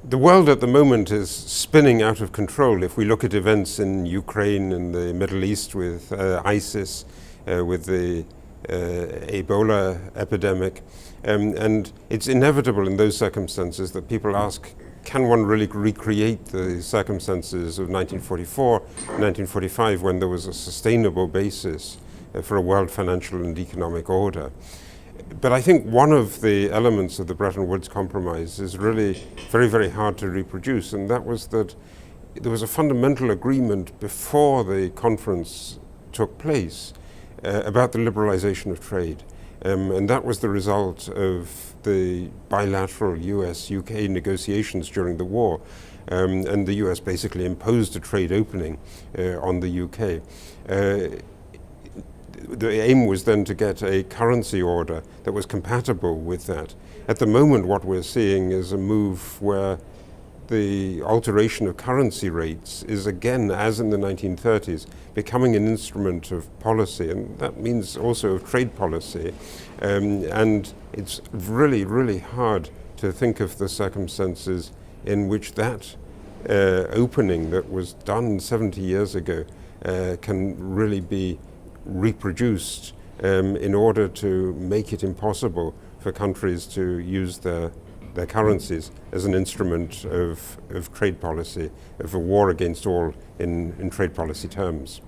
The world at the moment is spinning out of control. If we look at events in Ukraine and the Middle East with ISIS, with the Ebola epidemic, and it's inevitable in those circumstances that people ask, can one really recreate the circumstances of 1944, 1945, when there was a sustainable basis for a world financial and economic order? But I think one of the elements of the Bretton Woods Compromise is really very, very hard to reproduce, and that was that there was a fundamental agreement before the conference took place about the liberalization of trade. And that was the result of the bilateral US-UK negotiations during the war. And the US basically imposed a trade opening on the UK. The aim was then to get a currency order that was compatible with that. At the moment, what we're seeing is a move where the alteration of currency rates is again, as in the 1930s, becoming an instrument of policy, and that means also of trade policy. And it's really, really hard to think of the circumstances in which that opening that was done 70 years ago can really be reproduced in order to make it impossible for countries to use their currencies as an instrument of trade policy, of a war against all in trade policy terms.